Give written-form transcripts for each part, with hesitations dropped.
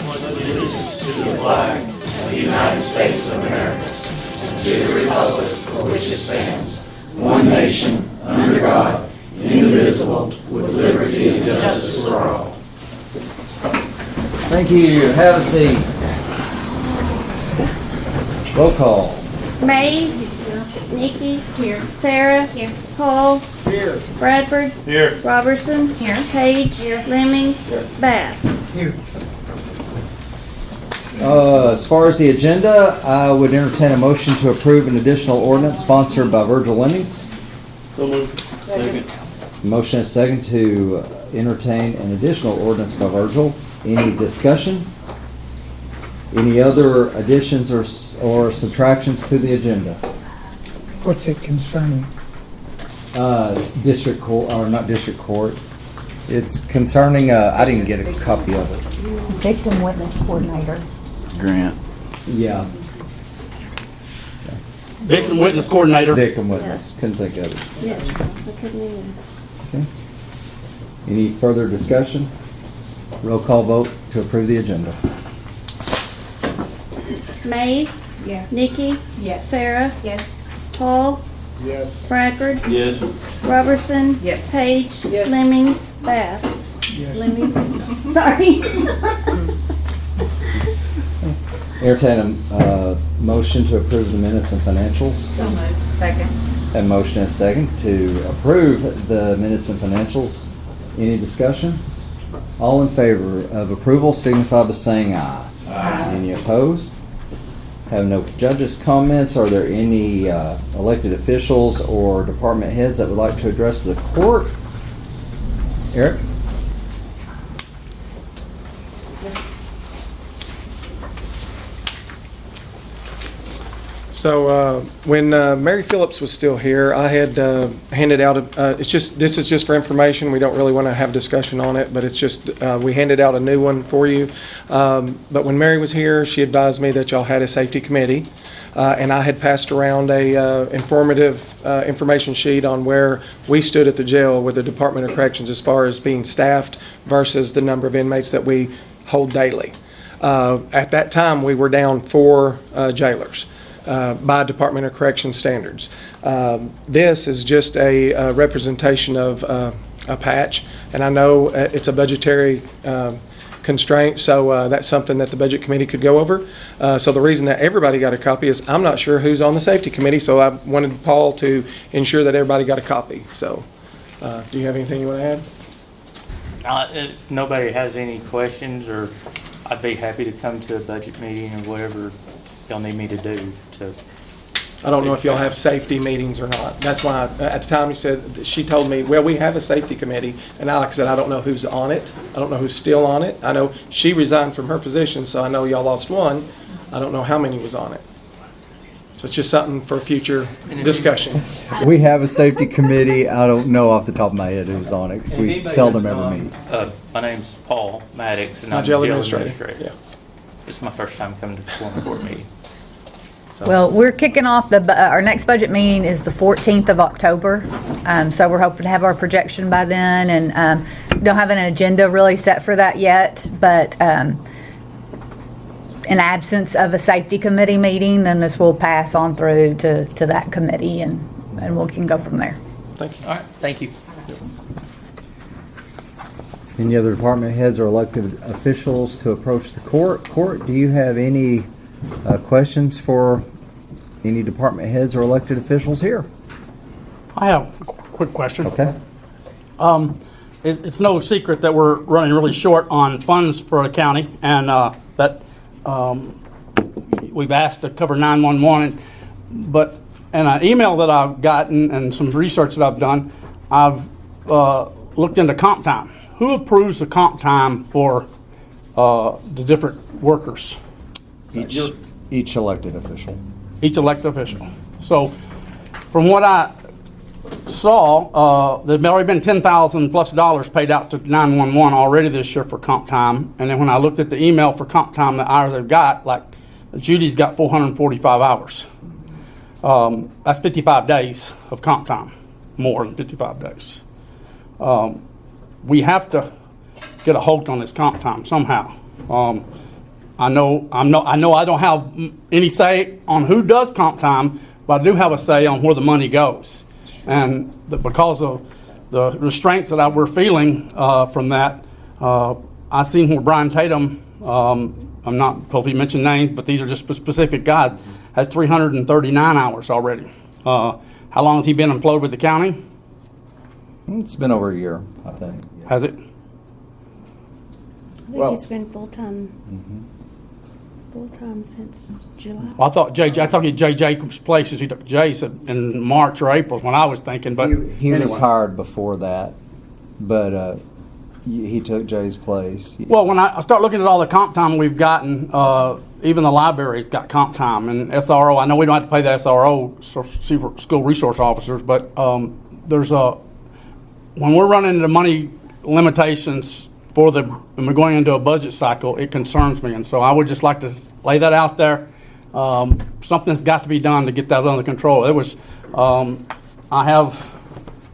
allegiance to the flag of the United States of America and to the republic for which it stands, one nation, under God, indivisible, with liberty and justice for all. Thank you. Have a seat. Roll call. Mays. Nikki. Here. Sarah. Here. Paul. Here. Bradford. Here. Robertson. Here. Page. Here. Lemmings. Here. Bass. Here. As far as the agenda, I would entertain a motion to approve an additional ordinance sponsored by Virgil Lemmings. So moved. Second. Motion is second to entertain an additional ordinance by Virgil. Any discussion? Any other additions or subtractions to the agenda? What's it concerning? District court, or not district court. It's concerning, I didn't get a copy of it. Victim witness coordinator. Grant. Yeah, Victim witness coordinator. victim witness. Yes. Couldn't think of it. Yes. I couldn't either. Okay. Any further discussion? Roll call vote to approve the agenda. Mays. Yes. Nikki. Yes. Sarah. Yes. Paul. Yes. Bradford. Yes. Robertson. Yes. Page. Yes. Lemmings. Bass. Yes. Lemmings. Sorry. Entertain a motion to approve the minutes and financials. So moved. Second. A motion and a second to approve the minutes and financials. Any discussion? All in favor of approval signify by saying aye. Aye. Any opposed? Have no judges' comments. Are there any elected officials or department heads that would like to address the court? Eric? So when Mary Phillips was still here, I had handed out, this is just for information. We don't really want to have discussion on it, but it's just, we handed out a new one for you. But when Mary was here, she advised me that y'all had a safety committee. And I had passed around a informative information sheet on where we stood at the jail with the Department of Corrections as far as being staffed versus the number of inmates that we hold daily. At that time, we were down 4 jailers. By Department of Corrections standards. This is just a representation of a patch, and I know it's a budgetary constraint, so that's something that the Budget Committee could go over. So the reason that everybody got a copy is I'm not sure who's on the Safety Committee, so I wanted Paul to ensure that everybody got a copy. So do you have anything you want to add? If nobody has any questions, or I'd be happy to come to a budget meeting or whatever y'all need me to do. I don't know if y'all have safety meetings or not. That's why at the time she told me, well, we have a safety committee, and like I said, I don't know who's on it. I don't know who's still on it. I know she resigned from her position, so I know y'all lost one. I don't know how many was on it. So it's just something for future discussion. We have a safety committee. I don't know off the top of my head who's on it because we seldom ever meet. My name's Paul Maddox, and My I'm jail jail administrator. administrator. Yeah. It's my first time coming to the Quorum Court meeting. So- Well, we're kicking off our next budget meeting is the 14th of October. So we're hoping to have our projection by then, and don't have an agenda really set for that yet, but in absence of a safety committee meeting, then this will pass on through to that committee, and we can go from there. Thank you. All right, thank you. Any other department heads or elected officials to approach the court? Court, do you have any questions for any department heads or elected officials here? I have a quick question. Okay. It's no secret that we're running really short on funds for the county, and that we've asked to cover 911. But in an email that I've gotten and some research that I've done, I've looked into comp time. Who approves the comp time for the different workers? Each elected official. Each elected official. So, from what I saw, there's already been $10,000+ paid out to 911 already this year for comp time. And then when I looked at the email for comp time, the hours they've got, like Judy's got 445 hours. That's 55 days of comp time, more than 55 days. We have to get a hold on this comp time somehow. I know I don't have any say on who does comp time, but I do have a say on where the money goes. And because of the restraints that we're feeling from that, I seen where Brian Tatum, I'm not supposed to mention names, but these are just specific guys, has 339 hours already. How long has he been employed with the county? It's been over a year, I think. Has it? I think it's been full-time since July. I thought Jay Jacobs' places, he took Jay in March or April is when I was thinking, but He was anyway. hired before that, but he took Jay's place. Well, when I start looking at all the comp time we've gotten, even the library's got comp time, and SRO, I know we don't have to pay the SRO, school resource officers, but when we're running into money limitations when we're going into a budget cycle, it concerns me, and so I would just like to lay that out there. Something's got to be done to get that under control. I have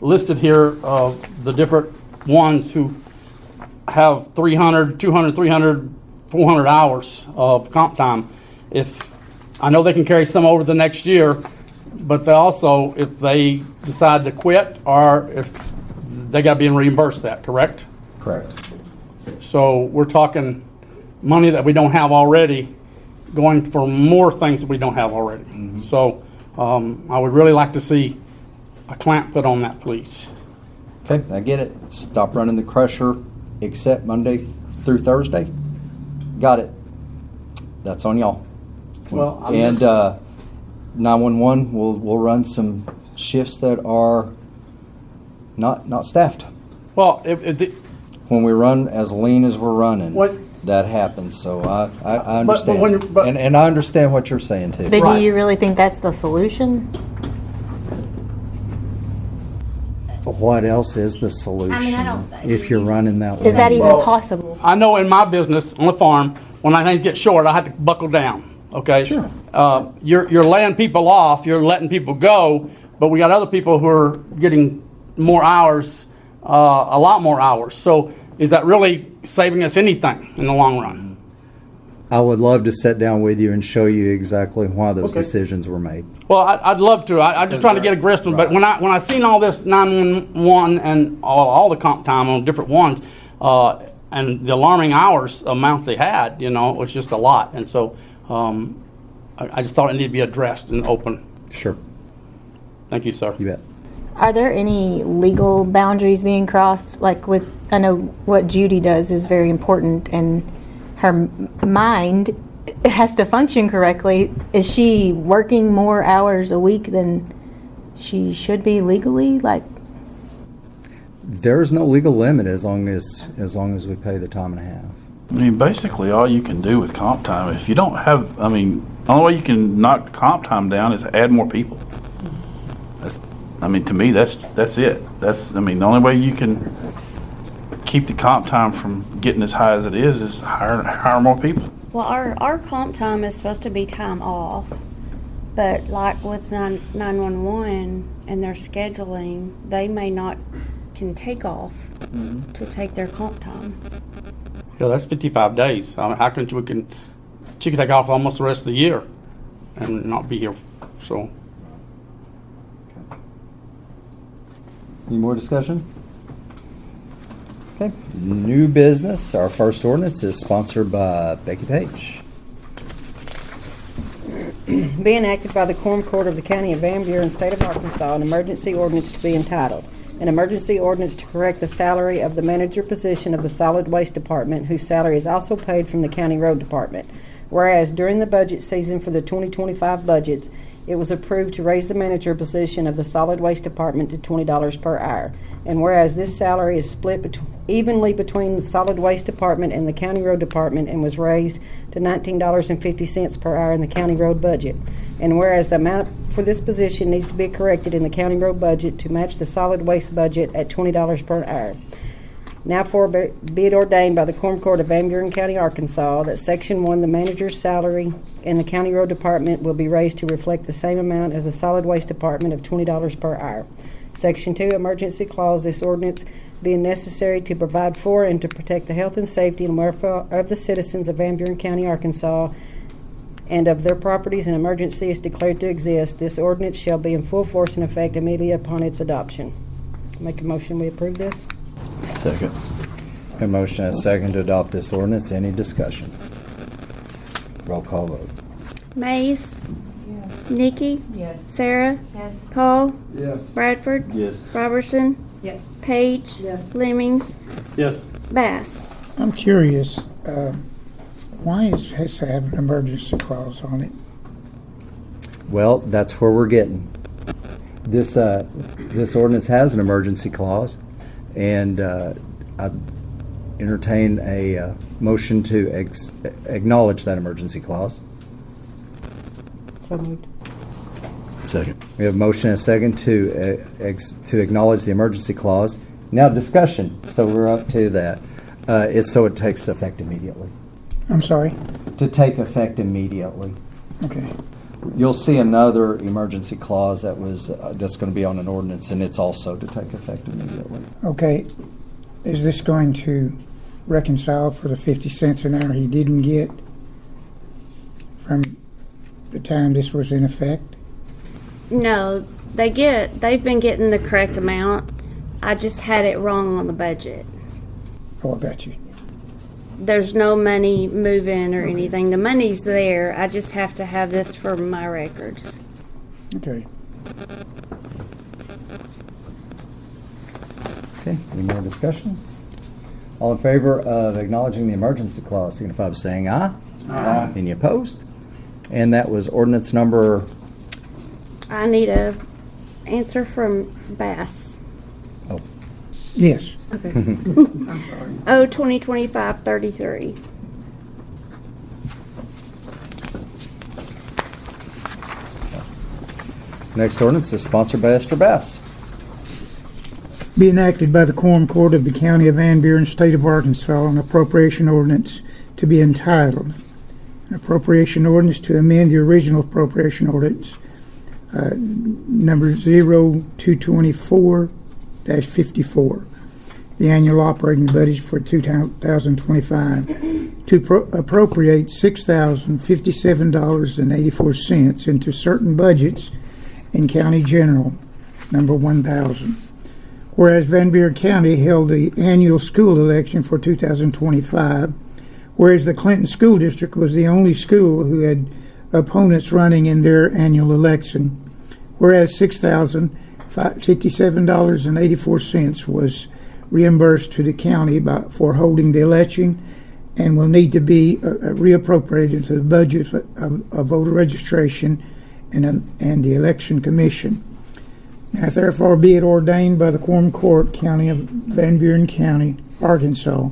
listed here the different ones who have 300, 200, 300, 400 hours of comp time. If I know they can carry some over the next year, but they also, if they decide to quit, or if they got to be reimbursed that, correct? Correct. So we're talking money that we don't have already, going for more things that we don't have already. Mm-hmm. So I would really like to see a clamp put on that, please. Okay, I get it. Stop running the crusher except Monday through Thursday. Got it. That's on y'all. Well, I'm and just- 911, we'll run some shifts that are not staffed. Well, When we run as lean as we're running, What- that happens. So I understand. but- and I understand what you're saying too. But Right. do you really think that's the solution? What else is the solution I mean, I don't- if you're running that Is that lean? even possible? I know in my business on the farm, when things get short, I have to buckle down. Okay. Sure. You're laying people off. You're letting people go, but we got other people who are getting more hours, a lot more hours. So is that really saving us anything in the long run? I would love to sit down with you and show you exactly why those Okay. decisions were made. Well, I'd love to. I'm just trying to get a grasp on it. But when I seen all this 911 and all the comp time on different ones, and the alarming hours amount they had, it was just a lot. And so I just thought it needed to be addressed and open. Sure. Thank you, sir. You bet. Are there any legal boundaries being crossed? I know what Judy does is very important, and her mind has to function correctly. Is she working more hours a week than she should be legally? There's no legal limit as long as we pay the time and a half. I mean, basically, all you can do with comp time, if you don't have, the only way you can knock comp time down is add more people. To me, that's it. The only way you can keep the comp time from getting as high as it is hire more people. Well, our comp time is supposed to be time off, but like with 911 and their scheduling, they may not can take off to take their comp time. Yeah, that's 55 days. How can she could take off almost the rest of the year and not be here. So. Any more discussion? Okay. New business. Our first ordinance is sponsored by Becky Page. Be enacted by the Quorum Court of the County of Van Buren, State of Arkansas, an emergency ordinance to be entitled, an emergency ordinance to correct the salary of the manager position of the Solid Waste Department, whose salary is also paid from the County Road Department. Whereas during the budget season for the 2025 budgets, it was approved to raise the manager position of the Solid Waste Department to $20 per hour. And whereas this salary is split evenly between the Solid Waste Department and the County Road Department and was raised to $19.50 per hour in the County Road budget. And whereas the amount for this position needs to be corrected in the County Road budget to match the Solid Waste budget at $20 per hour. Now be it ordained by the Quorum Court of Van Buren County, Arkansas, that Section 1, the manager's salary in the County Road Department will be raised to reflect the same amount as the Solid Waste Department of $20 per hour. Section 2, emergency clause, this ordinance being necessary to provide for and to protect the health and safety and welfare of the citizens of Van Buren County, Arkansas, and of their properties, an emergency is declared to exist. This ordinance shall be in full force and effect immediately upon its adoption. Make a motion, we approve this? Second. A motion and a second to adopt this ordinance. Any discussion? Roll call vote. Mays. Nikki. Yes. Sarah. Yes. Paul. Yes. Bradford. Yes. Robertson. Yes. Page. Yes. Lemmings. Yes. Bass. I'm curious, why has to have an emergency clause on it? Well, that's where we're getting. This ordinance has an emergency clause, and I entertain a motion to acknowledge that emergency clause. So moved. Second. We have a motion and a second to acknowledge the emergency clause. Now discussion. So we're up to that. Is so it takes effect immediately. I'm sorry? To take effect immediately. Okay. You'll see another emergency clause that's going to be on an ordinance, and it's also to take effect immediately. Okay. Is this going to reconcile for the 50 cents an hour he didn't get from the time this was in effect? No, they've been getting the correct amount. I just had it wrong on the budget. Oh, I got you. There's no money moving or anything. The money's there. I just have to have this for my records. Okay. Okay, any more discussion? All in favor of acknowledging the emergency clause, signify by saying aye. Aye. Any opposed? And that was ordinance number... I need a answer from Bass. Oh. Yes. Okay. I'm sorry. 2025-33. Next ordinance is sponsored by Esther Bass. Be enacted by the Quorum Court of the County of Van Buren, State of Arkansas, an appropriation ordinance to be entitled, an appropriation ordinance to amend the original appropriation ordinance, number 0224-54, the annual operating budget for 2025, to appropriate $6,057.84 into certain budgets in County General, number 1000. Whereas Van Buren County held the annual school election for 2025, whereas the Clinton School District was the only school who had opponents running in their annual election, whereas $6,057.84 was reimbursed to the county for holding the election and will need to be reappropriated to the budget of voter registration and the Election Commission. Now therefore be it ordained by the Quorum Court, County of Van Buren County, Arkansas,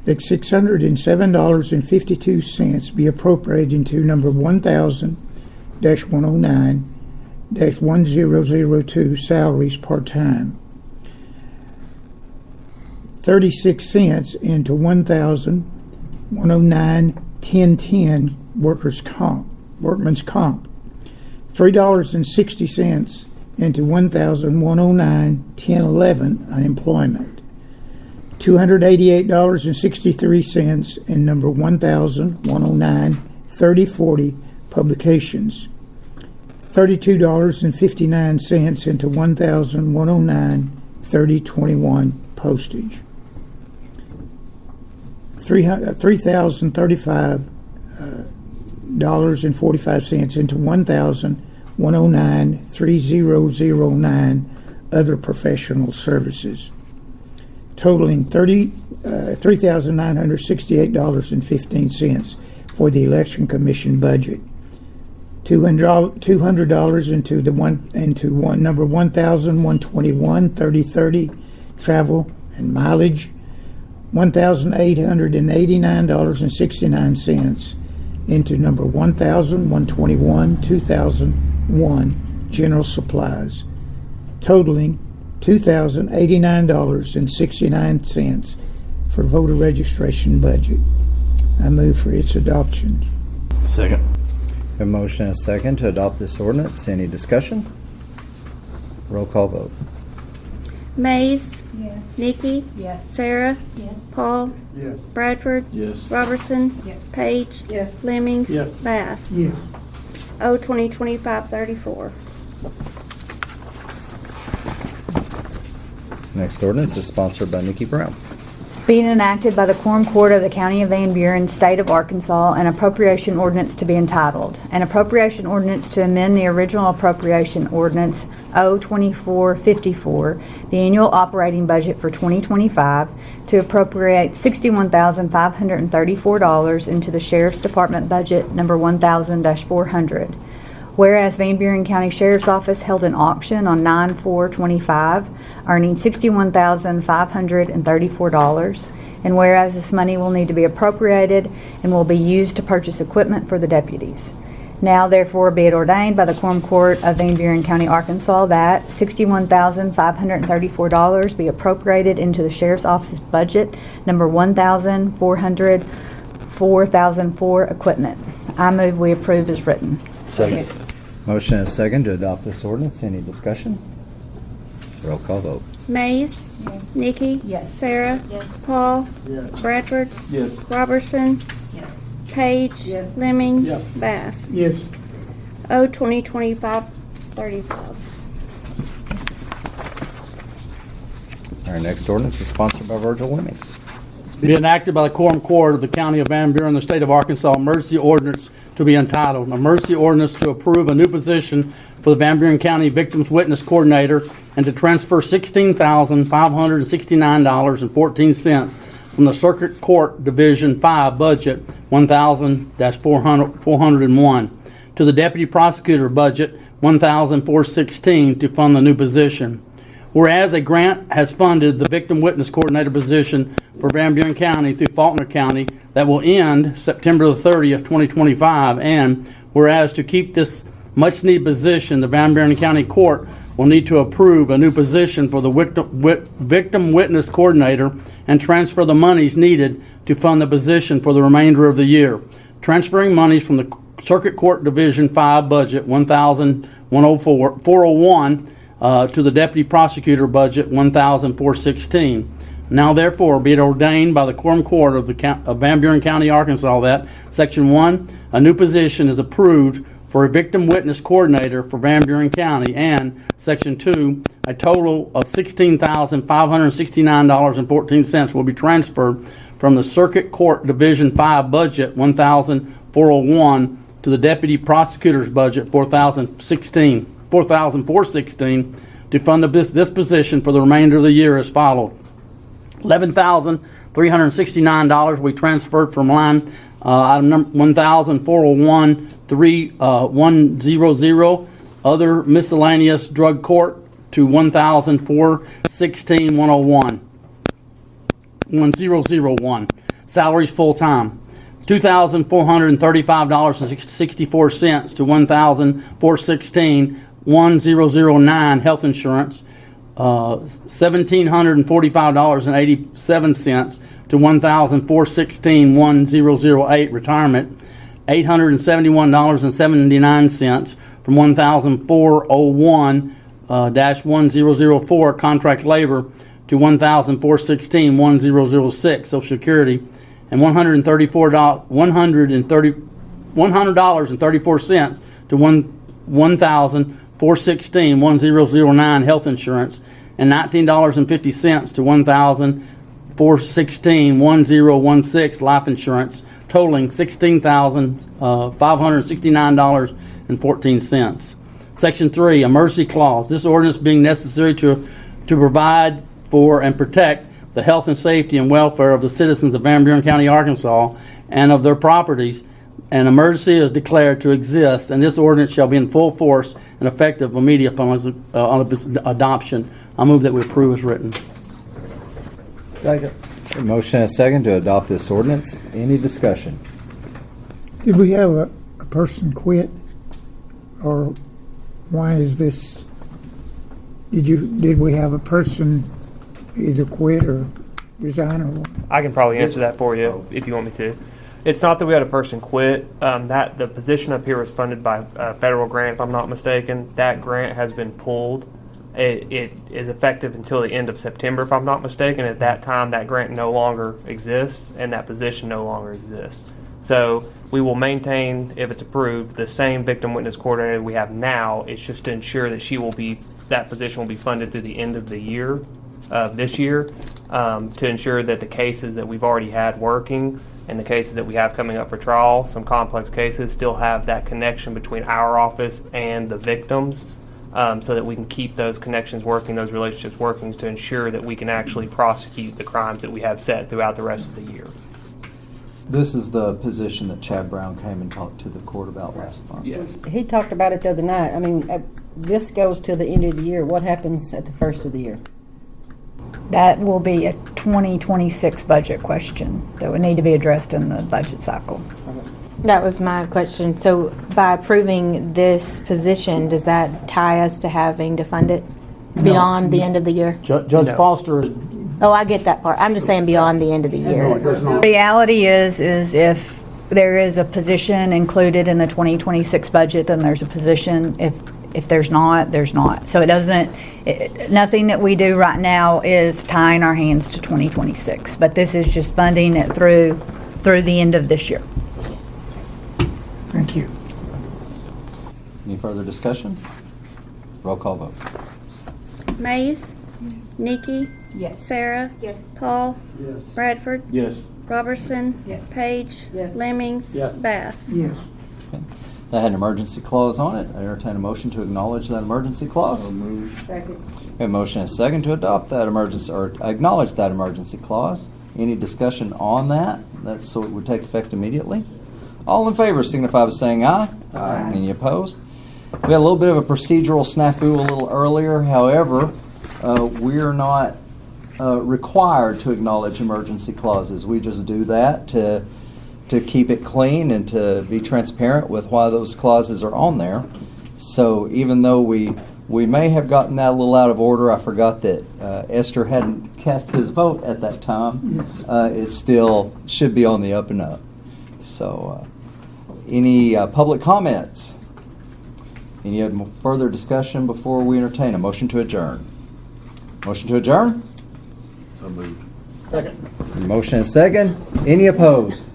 that $607.52 be appropriated into number 1000-109-1002 salaries part-time, 36 cents into 1000-109-1010 workman's comp, $3.60 into 1,109-1011 unemployment, $288.63 in number 1,109-3040 publications, $32.59 into 1,109-3021 postage, $3,035.45 into 1,109-3009 other professional services, totaling $3,968.15 for the Election Commission budget, $200 into number 1,121-3030 travel and mileage, $1,889.69 into number 1,121-2001 general supplies, totaling $2,089.69 for voter registration budget. I move for its adoption. Second. A motion and a second to adopt this ordinance. Any discussion? Roll call vote. Mays, Yes. Nikki, Yes. Sarah, Yes. Paul, Yes. Bradford, Yes. Robertson, Yes. Page, Yes. Lemmings, Yes. Bass. Yes. O 2025-34. Next ordinance is sponsored by Nikki Brown. Being enacted by the Quorum Court of the County of Van Buren, State of Arkansas, an appropriation ordinance to be entitled, an appropriation ordinance to amend the original appropriation ordinance O-2454, the annual operating budget for 2025, to appropriate $61,534 into the Sheriff's Department budget number 1000-400. Whereas Van Buren County Sheriff's Office held an auction on 9/4/25, earning $61,534, and whereas this money will need to be appropriated and will be used to purchase equipment for the deputies. Now therefore be it ordained by the Quorum Court of Van Buren County, Arkansas, that $61,534 be appropriated into the Sheriff's Office budget number 1400, 4004 equipment. I move we approve as written. Second. Motion and a second to adopt this ordinance. Any discussion? Roll call vote. Mays, Nikki, Yes. Sarah, Yes. Paul, Yes. Bradford, Yes. Robertson, Yes. Page, Yes. Lemmings, Yes. Bass. Yes. O 2025-35. Our next ordinance is sponsored by Virgil Lemmings. Be enacted by the Quorum Court of the County of Van Buren, the State of Arkansas, emergency ordinance to be entitled, emergency ordinance to approve a new position for the Van Buren County Victims Witness Coordinator and to transfer $16,569.14 from the Circuit Court Division 5 budget 1000-401 to the Deputy Prosecutor budget 1,416 to fund the new position. Whereas a grant has funded the Victim Witness Coordinator position for Van Buren County through Faulkner County that will end September the 30th, 2025, and whereas to keep this much-needed position, the Van Buren County Court will need to approve a new position for the Victim Witness Coordinator and transfer the monies needed to fund the position for the remainder of the year. Transferring monies from the Circuit Court Division 5 budget 1,401 to the Deputy Prosecutor budget 1,416. Now therefore be it ordained by the Quorum Court of Van Buren County, Arkansas, that Section 1, a new position is approved for a Victim Witness Coordinator for Van Buren County, and Section 2, a total of $16,569.14 will be transferred from the Circuit Court Division 5 budget 1,401 to the Deputy Prosecutor's budget 4,416 to fund this position for the remainder of the year as followed. $11,369 we transferred from line item number 1,401,100 other miscellaneous drug court to 1,416,101 salaries full time. $2,435.64 to 1,416,1009 health insurance. $1,745.87 to 1,416,1008 retirement, $871.79 from 1,401-1004 contract labor to 1,416,1006 Social Security, and $100.34 to 1,416,1009 health insurance, and $19.50 to 1,416,1016 life insurance, totaling $16,569.14. Section 3, emergency clause. This ordinance being necessary to provide for and protect the health and safety and welfare of the citizens of Van Buren County, Arkansas, and of their properties. An emergency is declared to exist, and this ordinance shall be in full force and effective immediately upon its adoption. I move that we approve as written. Second. A motion and a second to adopt this ordinance. Any discussion? Did we have a person quit? Or why is this? Did we have a person either quit or resign or what? I can probably answer that for you if you want me to. It's not that we had a person quit. That the position up here was funded by a federal grant, if I'm not mistaken. That grant has been pulled It is effective until the end of September, if I'm not mistaken. At that time, that grant no longer exists and that position no longer exists. So we will maintain, if it's approved, the same victim witness coordinator we have now. It's just to ensure that that position will be funded through the end of the year, this year, to ensure that the cases that we've already had working and the cases that we have coming up for trial, some complex cases, still have that connection between our office and the victims, so that we can keep those connections working, those relationships working, to ensure that we can actually prosecute the crimes that we have set throughout the rest of the year. This is the position that Chad Brown came and talked to the court about last month. Yeah. He talked about it the other night. I mean, this goes to the end of the year. What happens at the first of the year? That will be a 2026 budget question that would need to be addressed in the budget cycle. That was my question. So by approving this position, does that tie us to having to fund it beyond the end of the year? Judge Foster is. Oh, I get that part. I'm just saying beyond the end of the year. Reality is if there is a position included in the 2026 budget, then there's a position. If there's not, there's not. So it doesn't, nothing that we do right now is tying our hands to 2026. But this is just funding it through the end of this year. Thank you. Any further discussion? Roll call vote. Mays? Nikki? Yes. Sarah? Yes. Paul? Yes. Bradford? Yes. Robertson? Yes. Page? Yes. Lemmings? Yes. Bass? Yes. That had an emergency clause on it. I entertain a motion to acknowledge that emergency clause. Second. We have a motion and a second to adopt that emergency, or acknowledge that emergency clause. Any discussion on that? That's so it would take effect immediately. All in favor signify by saying aye. Aye. Any opposed? We had a little bit of a procedural snafu a little earlier. However, we are not required to acknowledge emergency clauses. We just do that to keep it clean and to be transparent with why those clauses are on there. So even though we may have gotten that a little out of order, I forgot that Esther hadn't cast his vote at that time. It still should be on the up and up. So any public comments? Any further discussion before we entertain a motion to adjourn? Motion to adjourn? So moved. Second. Motion and second. Any opposed?